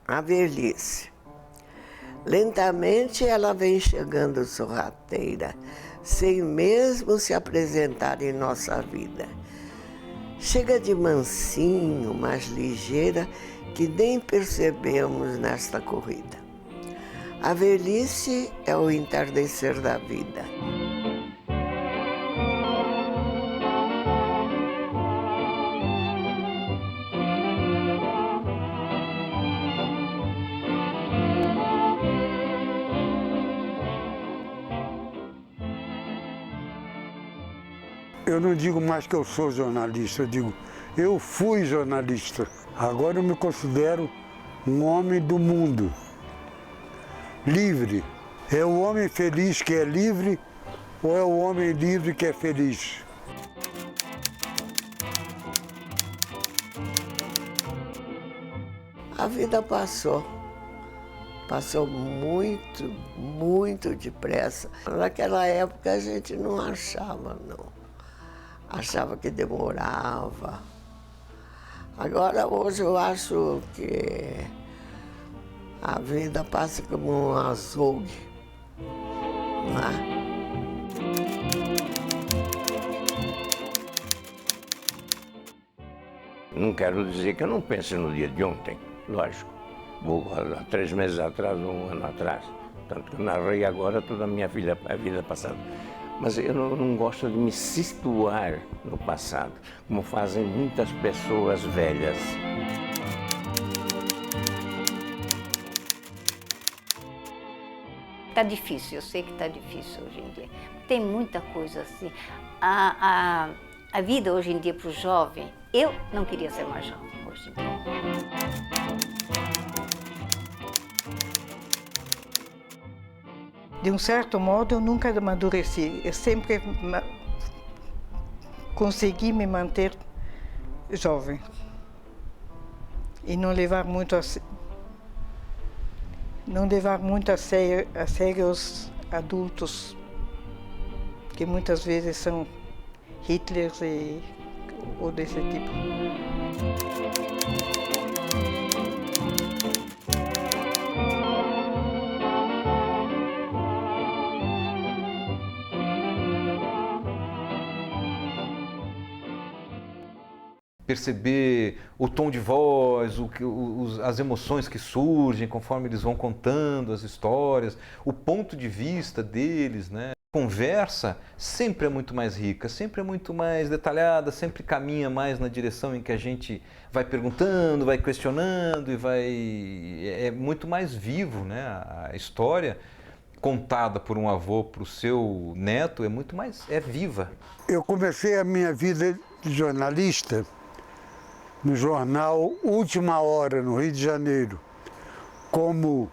A velhice. Lentamente ela vem chegando sorrateira, sem mesmo se apresentar em nossa vida. Chega de mansinho, mais ligeira, que nem percebemos nesta corrida. A velhice é o entardecer da vida. Eu não digo mais que eu sou jornalista, eu digo, eu fui jornalista. Agora eu me considero um homem do mundo, livre. É o homem feliz que é livre ou é o homem livre que é feliz? A vida passou muito, muito depressa. Naquela época a gente não achava, não. Achava que demorava. Agora, hoje, eu acho que a vida passa como um açougue, não é? Não quero dizer que eu não pense no dia de ontem, lógico. Há 3 meses atrás, 1 ano atrás. Tanto que eu narrei agora toda a minha vida passada. Mas eu não gosto de me situar no passado, como fazem muitas pessoas velhas. Está difícil, eu sei que está difícil hoje em dia. Tem muita coisa assim. A vida hoje em dia para o jovem, eu não queria ser mais jovem hoje em dia. De um certo modo, eu nunca amadureci. Eu sempre consegui me manter jovem e não levar muito a sério os adultos, que muitas vezes são Hitlers ou desse tipo. Perceber o tom de voz, as emoções que surgem conforme eles vão contando as histórias, o ponto de vista deles, né? A conversa sempre é muito mais rica, sempre é muito mais detalhada, sempre caminha mais na direção em que a gente vai perguntando, vai questionando e é muito mais vivo, né? A história contada por um avô para o seu neto é muito mais viva. Eu comecei a minha vida de jornalista no jornal Última Hora, no Rio de Janeiro, como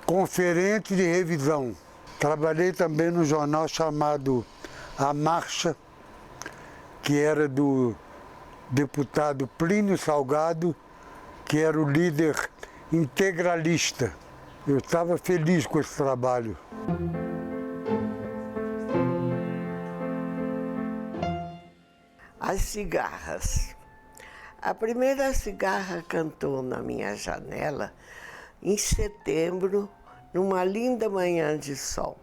conferente de revisão. Trabalhei também no jornal chamado A Marcha, que era do deputado Plínio Salgado, que era o líder integralista. Eu estava feliz com esse trabalho. As cigarras. A primeira cigarra cantou na minha janela em setembro, numa linda manhã de sol,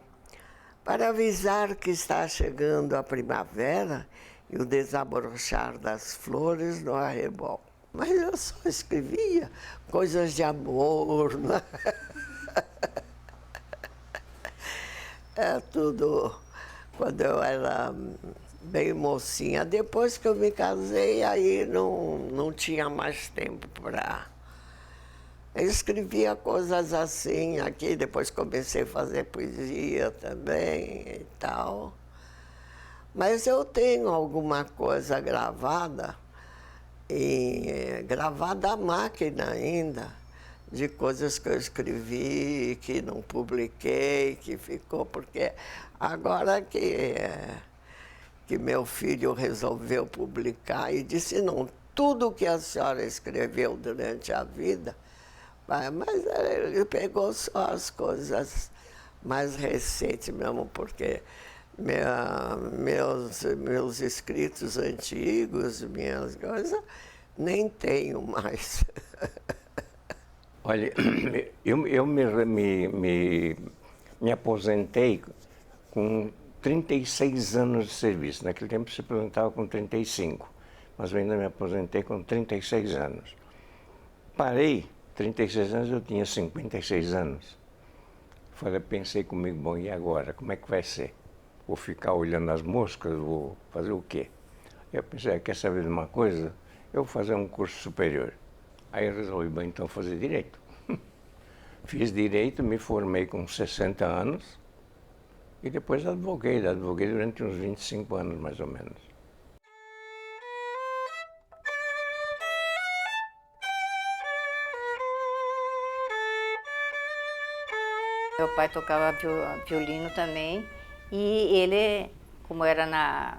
para avisar que está chegando a primavera e o desabrochar das flores no arrebol. Mas eu só escrevia coisas de amor, né? É tudo quando eu era bem mocinha. Depois que eu me casei, aí não tinha mais tempo para... Eu escrevia coisas assim aqui, depois comecei a fazer poesia também e tal. Mas eu tenho alguma coisa gravada, gravada à máquina ainda, de coisas que eu escrevi, que não publiquei, que ficou, porque agora que meu filho resolveu publicar e disse, não, tudo que a senhora escreveu durante a vida, mas ele pegou só as coisas mais recentes mesmo, porque meus escritos antigos, minhas coisas, nem tenho mais. Olha, eu me aposentei com 36 anos de serviço. Naquele tempo se aposentava com 35, mas eu ainda me aposentei com 36 anos. Parei, 36 anos, eu tinha 56 anos. Pensei comigo, bom, e agora? Como é que vai ser? Vou ficar olhando as moscas? Vou fazer o quê? Eu pensei, quer saber de uma coisa? Eu vou fazer um curso superior. Aí eu resolvi, bom, então fazer direito. Fiz direito, me formei com 60 anos e depois advoguei durante uns 25 anos, mais ou menos. Meu pai tocava violino também e ele, como era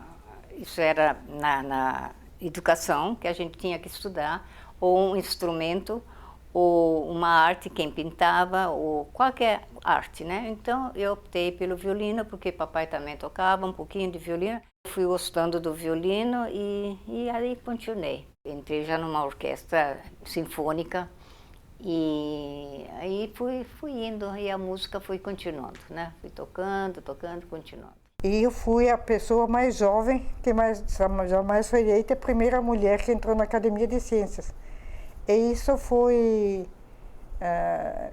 isso era na educação, que a gente tinha que estudar, ou um instrumento, ou uma arte, quem pintava, ou qualquer arte, né? Então eu optei pelo violino, porque papai também tocava um pouquinho de violino. Fui gostando do violino e aí continuei. Entrei já numa orquestra sinfônica e aí fui indo e a música foi continuando, né? Fui tocando, continuando. E eu fui a pessoa mais jovem que jamais foi eleita, a primeira mulher que entrou na Academia de Ciências. E isso foi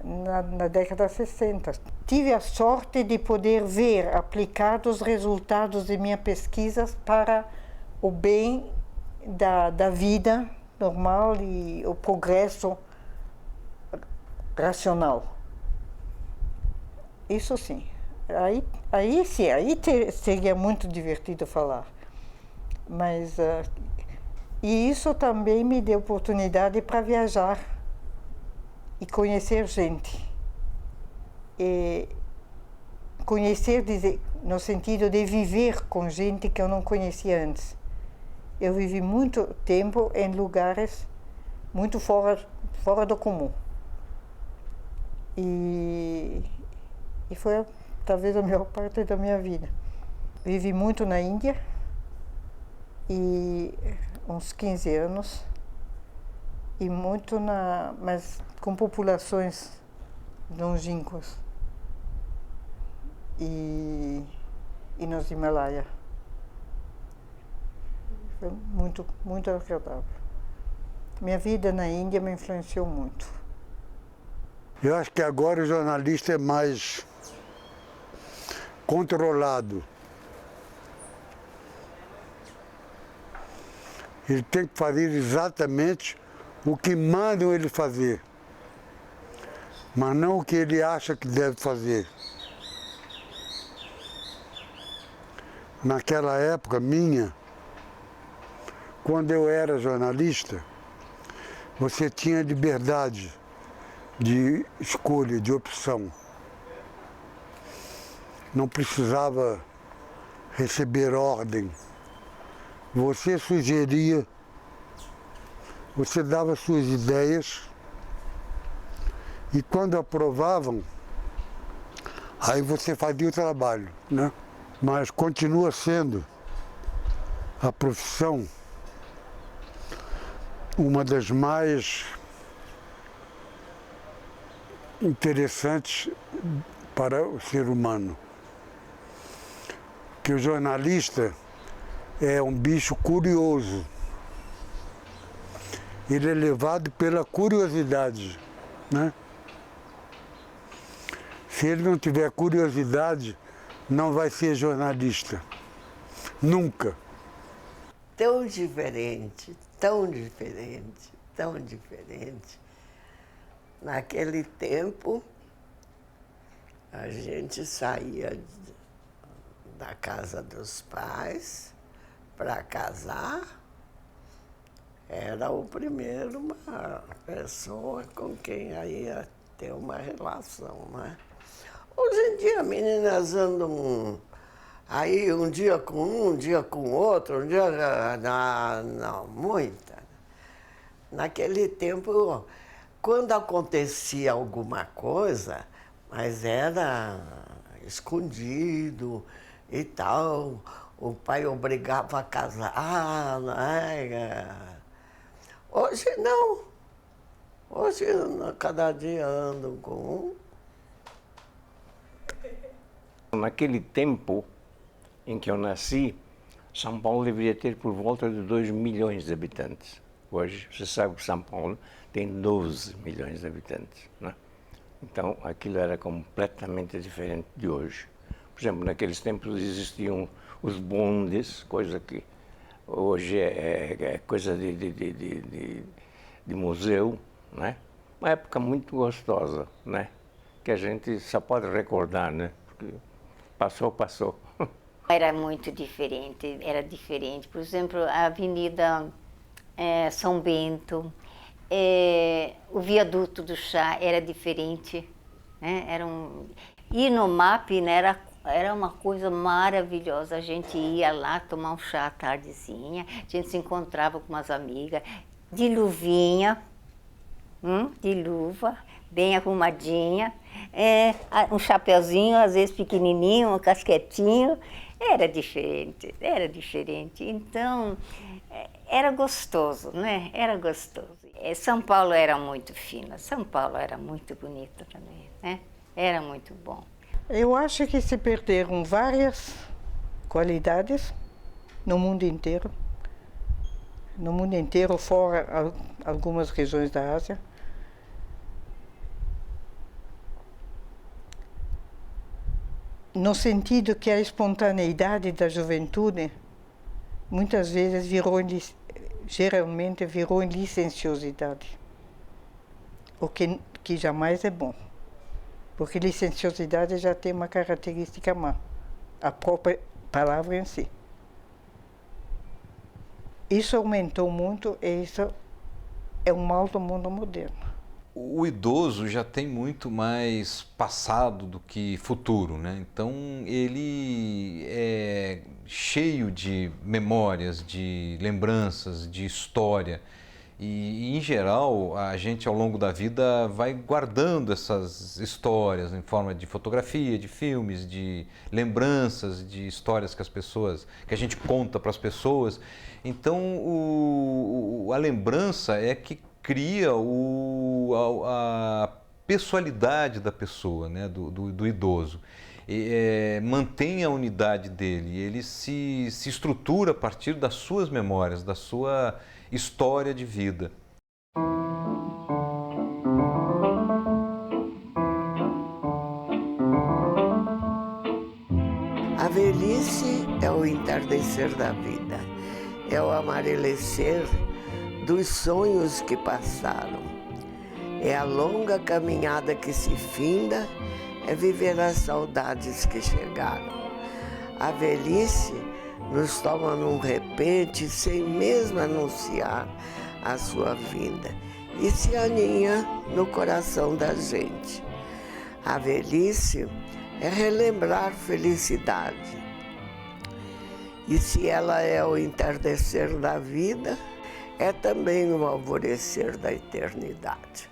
na década de 60. Tive a sorte de poder ver aplicados os resultados de minhas pesquisas para o bem da vida normal e o progresso racional. Isso sim. Aí seria muito divertido falar. Mas e isso também me deu oportunidade para viajar e conhecer gente. E conhecer no sentido de viver com gente que eu não conhecia antes. Eu vivi muito tempo em lugares muito fora do comum. E foi talvez a maior parte da minha vida. Vivi muito na Índia, e uns 15 anos, e muito mas com populações longínquas, e nos Himalaia. Foi muito, muito agradável. Minha vida na Índia me influenciou muito. Eu acho que agora o jornalista é mais controlado. Ele tem que fazer exatamente o que mandam ele fazer, mas não o que ele acha que deve fazer. Naquela época minha, quando eu era jornalista, você tinha liberdade de escolha, de opção. Não precisava receber ordem. Você sugeria, você dava suas ideias e quando aprovavam, aí você fazia o trabalho, né? Mas continua sendo a profissão uma das mais interessantes para o ser humano. Que o jornalista é um bicho curioso. Ele é levado pela curiosidade, né? Se ele não tiver curiosidade, não vai ser jornalista. Nunca. Tão diferente, tão diferente, tão diferente. Naquele tempo, a gente saía da casa dos pais para casar, era o primeiro uma pessoa com quem ia ter uma relação, né? Hoje em dia, meninas andam aí um dia com um dia com outro, um dia... Não, muita. Naquele tempo, quando acontecia alguma coisa, mas era escondido e tal, o pai obrigava a casar, né? Hoje não. Hoje, cada dia ando com um. Naquele tempo em que eu nasci, São Paulo deveria ter por volta de 2 milhões de habitantes. Hoje, você sabe que São Paulo tem 12 milhões de habitantes, né? Então, aquilo era completamente diferente de hoje. Por exemplo, naqueles tempos existiam os bondes, coisa que hoje é coisa de museu, né? Uma época muito gostosa, né? Que a gente só pode recordar, né? Porque passou, passou. Era muito diferente, era diferente. Por exemplo, a Avenida São Bento, o viaduto do Chá era diferente, né? Ir no MAP, né, era uma coisa maravilhosa. A gente ia lá tomar um chá à tardezinha, a gente se encontrava com umas amigas, de luvinha, de luva, bem arrumadinha, um chapeuzinho, às vezes pequenininho, um casquetinho. Era diferente, era diferente. Então, era gostoso, né? Era gostoso. São Paulo era muito fina, São Paulo era muito bonita também, né? Era muito bom. Eu acho que se perderam várias qualidades no mundo inteiro. No mundo inteiro, fora algumas regiões da Ásia. No sentido que a espontaneidade da juventude muitas vezes geralmente virou em licenciosidade, o que jamais é bom, porque licenciosidade já tem uma característica má, a própria palavra em si. Isso aumentou muito e isso é um mal do mundo moderno. O idoso já tem muito mais passado do que futuro, né? Então ele é cheio de memórias, de lembranças, de história. E em geral, a gente ao longo da vida vai guardando essas histórias em forma de fotografia, de filmes, de lembranças, de histórias que a gente conta para as pessoas. Então a lembrança é que cria a pessoalidade da pessoa, né, do idoso. Mantém a unidade dele, ele se estrutura a partir das suas memórias, da sua história de vida. A velhice é o entardecer da vida, é o amarelecer dos sonhos que passaram. É a longa caminhada que se finda, é viver as saudades que chegaram. A velhice nos toma num repente, sem mesmo anunciar a sua vinda, e se aninha no coração da gente. A velhice é relembrar felicidade. E se ela é o entardecer da vida, é também o alvorecer da eternidade.